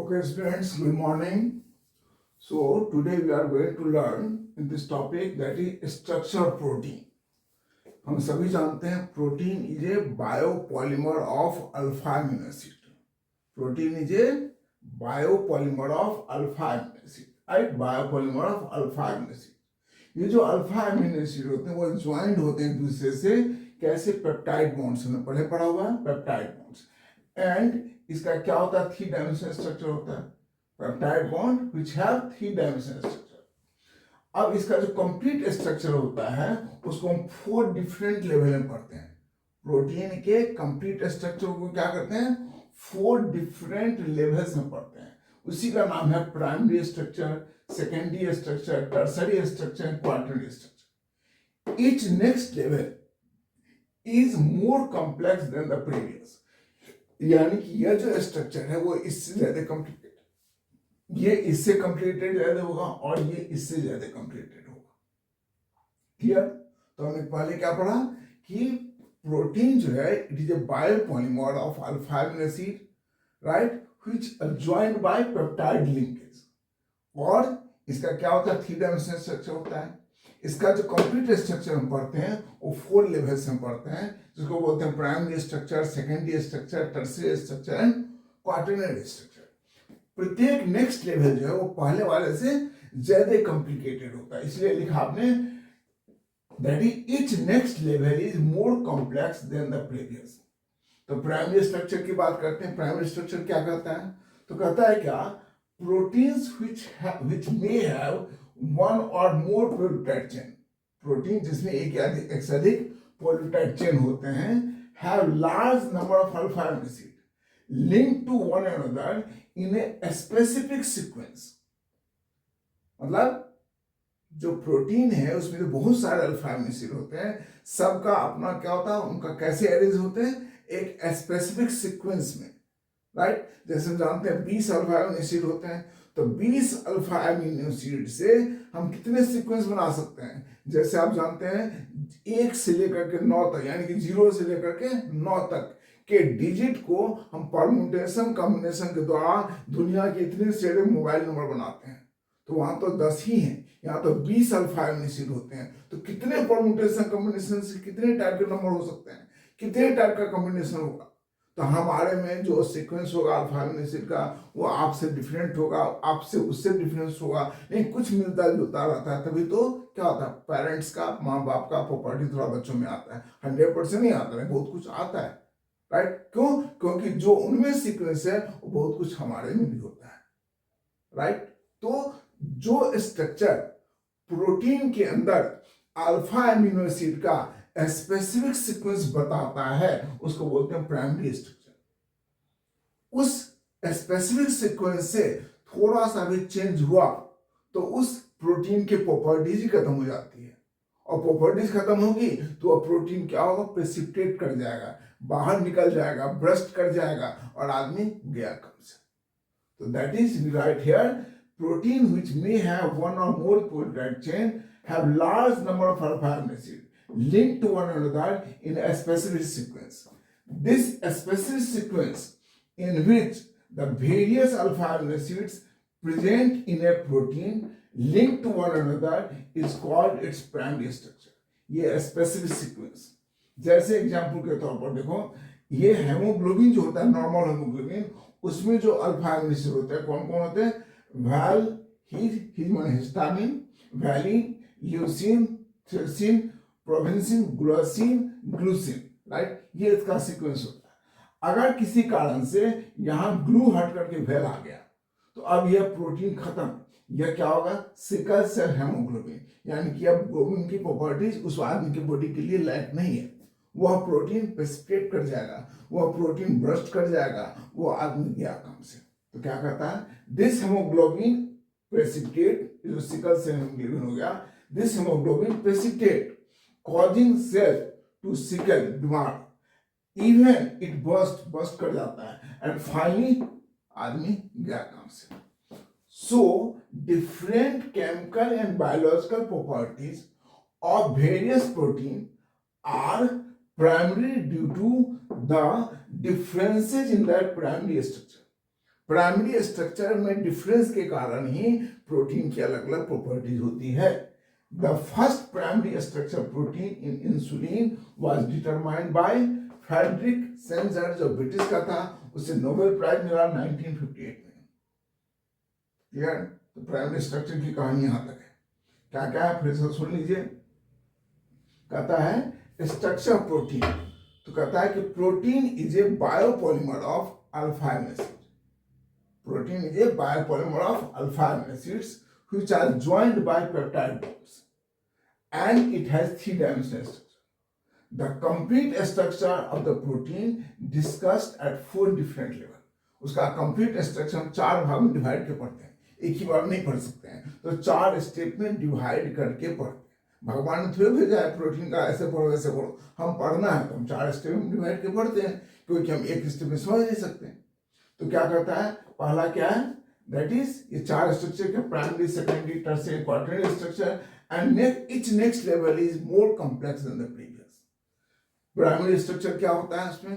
Okay, students, good morning. So, today we are going to learn in this topic that is structure of protein. हम सभी जानते हैं protein is a biopolymer of alpha amino acid. Protein is a biopolymer of alpha amino acid, right? Biopolymer of alpha amino acid. ये जो alpha amino acid होते हैं वो joint होते हैं एक दूसरे से. कैसे? Peptide bonds. हमने पहले पढ़ा हुआ है पेप्टाइड बॉन्ड्स. एंड इसका क्या होता है? 3 डायमेंशनल स्ट्रक्चर होता है. Peptide bond which have 3 dimensional structure. अब इसका जो कंप्लीट स्ट्रक्चर होता है उसको हम 4 डिफरेंट लेवल में पढ़ते हैं. प्रोटीन के कंप्लीट स्ट्रक्चर को क्या करते हैं? 4 डिफरेंट लेवल्स में पढ़ते हैं. उसी का नाम है primary structure, secondary structure, tertiary structure, quaternary structure. Each next level is more complex than the previous. यानी कि यह जो स्ट्रक्चर है वो इससे ज्यादा कॉम्प्लिकेटेड, ये इससे कॉम्प्लिकेटेड ज्यादा होगा और ये इससे ज्यादा कॉम्प्लिकेटेड होगा. क्लियर? तो हमने पहले क्या पढ़ा कि प्रोटीन जो है it is a biopolymer of alpha amino acid, right, which are joined by peptide linkage. और इसका क्या होता है? 3 डायमेंशनल स्ट्रक्चर होता है. इसका जो कंप्लीट स्ट्रक्चर हम पढ़ते हैं वो 4 लेवल्स में पढ़ते हैं, जिसको बोलते हैं primary structure, secondary structure, tertiary structure and quaternary structure. प्रत्येक नेक्स्ट लेवल जो है वो पहले वाले से ज्यादा कॉम्प्लिकेटेड होता है. इसलिए लिखा आपने that each next level is more complex than the previous. तो प्राइमरी स्ट्रक्चर की बात करते हैं. प्राइमरी स्ट्रक्चर क्या कहता है? तो कहता है क्या? Proteins which may have one or more polypeptide chain. Protein जिसमें एक से अधिक polypeptide chain होते हैं have large number of alpha amino acid linked to one another in a specific sequence. मतलब जो प्रोटीन है उसमें तो बहुत सारे अल्फा अमीनो एसिड होते हैं. सबका अपना क्या होता है? उनका कैसे अरेंज होते हैं? एक स्पेसिफिक सीक्वेंस में, राइट? जैसे हम जानते हैं 20 अल्फा अमीनो एसिड होते हैं. तो 20 अल्फा अमीनो एसिड से हम कितने सीक्वेंस बना सकते हैं? जैसे आप जानते हैं 1 से लेकर के 9 तक, यानी कि 0 से लेकर के 9 तक के डिजिट को हम परम्यूटेशन कॉम्बिनेशन के द्वारा दुनिया के इतने सारे मोबाइल नंबर बनाते हैं. तो वहां तो 10 ही हैं, यहाँ तो 20 अल्फा अमीनो एसिड होते हैं. तो कितने परम्यूटेशन कॉम्बिनेशन से कितने टाइप के नंबर हो सकते हैं? कितने टाइप का कॉम्बिनेशन होगा? तो हमारे में जो सीक्वेंस होगा अल्फा अमीनो एसिड का वो आपसे डिफरेंट होगा, आपसे उससे डिफरेंस होगा, लेकिन कुछ मिलता जुलता रहता है. तभी तो क्या होता है? पेरेंट्स का, माँ बाप का प्रॉपर्टी थोड़ा बच्चों में आता है. 100% नहीं आता है, बहुत कुछ आता है, राइट? क्यों? क्योंकि जो उनमें सीक्वेंस है वो बहुत कुछ हमारे में भी होता है, राइट? तो जो स्ट्रक्चर प्रोटीन के अंदर अल्फा अमीनो एसिड का स्पेसिफिक सीक्वेंस बताता है उसको बोलते हैं प्राइमरी स्ट्रक्चर. उस स्पेसिफिक सीक्वेंस से थोड़ा सा भी चेंज हुआ तो उस प्रोटीन की प्रॉपर्टीज ही खत्म हो जाती है. और प्रॉपर्टीज खत्म होगी तो वह प्रोटीन क्या होगा? प्रेसिपिटेट कर जाएगा, बाहर निकल जाएगा, ब्रस्ट कर जाएगा और आदमी गया काम से. तो that is we write here protein which may have one or more polypeptide chain have large number of alpha amino acid linked to one another in a specific sequence. This specific sequence in which the various alpha amino acids present in a protein linked to one another is called its primary structure. ये specific sequence. जैसे example के तौर पर देखो, ये haemoglobin जो होता है, नॉर्मल हेमोग्लोबिन, उसमें जो अल्फा अमीनो एसिड होते हैं कौन कौन होते हैं? वैल, हिस्टामिन, वैलिन, ल्यूसीन, थ्रेसिन, प्रोविंसिन, ग्लाइसिन, ग्लूसिन, राइट? ये इसका सीक्वेंस होता है. अगर किसी कारण से यहां ग्लू हट करके वेल आ गया तो अब यह प्रोटीन खत्म. यह क्या होगा? सिकल सेल हेमोग्लोबिन, यानी कि अब ग्लोबिन की प्रॉपर्टीज उस आदमी की बॉडी के लिए लायक नहीं है. वह प्रोटीन प्रेसिपिटेट कर जाएगा, वह प्रोटीन ब्रस्ट कर जाएगा, वो आदमी गया काम से. तो क्या कहता है? दिस हेमोग्लोबिन प्रेसिपिटेट, जो सिकल सेल हेमोग्लोबिन हो गया, this haemoglobin precipitate causing cell to sickle, बीमार, इवन इट बस्ट कर जाता है एंड फाइनली आदमी गया काम से. So different chemical and biological properties of various protein are primarily due to the differences in their primary structure. Primary structure में difference के कारण ही प्रोटीन की अलग अलग प्रॉपर्टीज होती है। The first primary structure protein in insulin was determined by Frederick Sanger, जो British का था, उसे नोबेल प्राइज मिला 1958 में। क्लियर? तो प्राइमरी स्ट्रक्चर की कहानी यहां तक है। क्या क्या है फिर से सुन लीजिए। कहता है स्ट्रक्चर प्रोटीन, तो कहता है कि protein is a biopolymer of alpha amino acid. Protein is a biopolymer of alpha amino acids which are joined by peptide bonds, and it has three-dimensional structure. The complete structure of the protein discussed at 4 different levels. उसका complete structure हम 4 भाग में divide के पढ़ते हैं, एक ही बार नहीं पढ़ सकते हैं, तो 4 स्टेप में डिवाइड करके पढ़ते हैं। भगवान ने थोड़ी भेजा है प्रोटीन का ऐसे पढ़ो वैसे पढ़ो, हम पढ़ना है तो हम 4 स्टेप में डिवाइड के पढ़ते हैं, क्योंकि हम एक स्टेप में समझ नहीं सकते हैं। तो क्या करता है, पहला क्या है, that is ये 4 स्ट्रक्चर के primary, secondary, tertiary, quaternary structure, and each next level is more complex than the previous. Primary structure क्या होता है उसमें,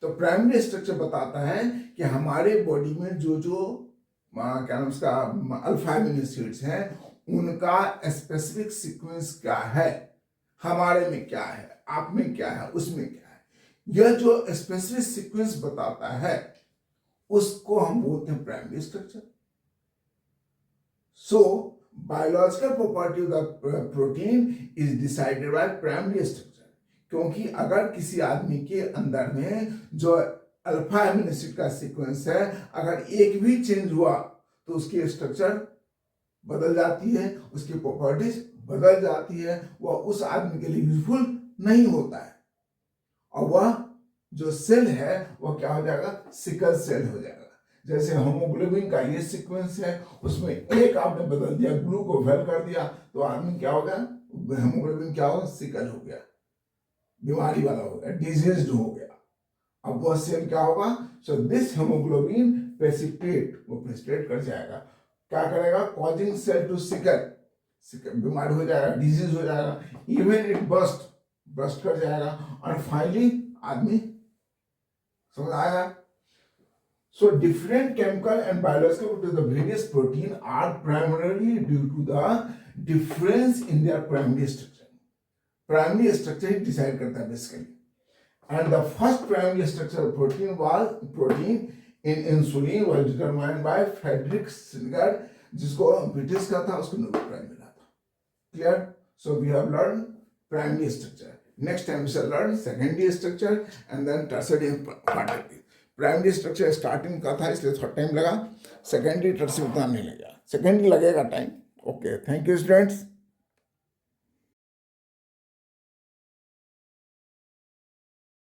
तो प्राइमरी स्ट्रक्चर बताता है कि हमारे बॉडी में जो क्या नाम उसका अल्फा अमीनो एसिड्स हैं उनका स्पेसिफिक सीक्वेंस क्या है, हमारे में क्या है, आप में क्या है, उसमें क्या है। यह जो स्पेसिफिक सीक्वेंस बताता है उसको हम बोलते हैं primary structure. So biological property of the protein is decided by primary structure, क्योंकि अगर किसी आदमी के अंदर में जो अल्फा अमीनो एसिड का सीक्वेंस है अगर एक भी चेंज हुआ तो उसकी स्ट्रक्चर बदल जाती है, उसकी प्रॉपर्टीज बदल जाती है, वह उस आदमी के लिए यूजफुल नहीं होता है, और वह जो सेल है वह क्या हो जाएगा, सिकल सेल हो जाएगा। जैसे हेमोग्लोबिन का ये सीक्वेंस है, उसमें एक आपने बदल दिया, ग्लू को फेल कर दिया, तो आदमी क्या हो गया, हेमोग्लोबिन क्या होगा, सिकल हो गया, बीमारी वाला हो गया, डिजीज्ड हो गया। अब वह सेल क्या होगा, सो दिस हेमोग्लोबिन प्रेसिपिटेट, वो प्रेसिपिटेट कर जाएगा, क्या करेगा, कॉजिंग सेल टू सिकल, बीमारी हो जाएगा, डिजीज हो जाएगा, इवन इट बस्ट कर जाएगा, और फाइनली आदमी समझ आएगा। So different chemical and biological to the various protein are primarily due to the difference in their primary structure. Primary structure he decide करता है basically. And the first primary structure of protein in insulin was determined by Frederick Singer, जिसको British का था, उसको Nobel prize मिला था। Clear? So we have learned primary structure. Next time we shall learn secondary structure and then tertiary and quaternary. Primary structure starting का था इसलिए थोड़ा टाइम लगा, सेकेंडरी टर्शियरी उतना नहीं लगा, सेकेंडरी लगेगा time. Okay, thank you students.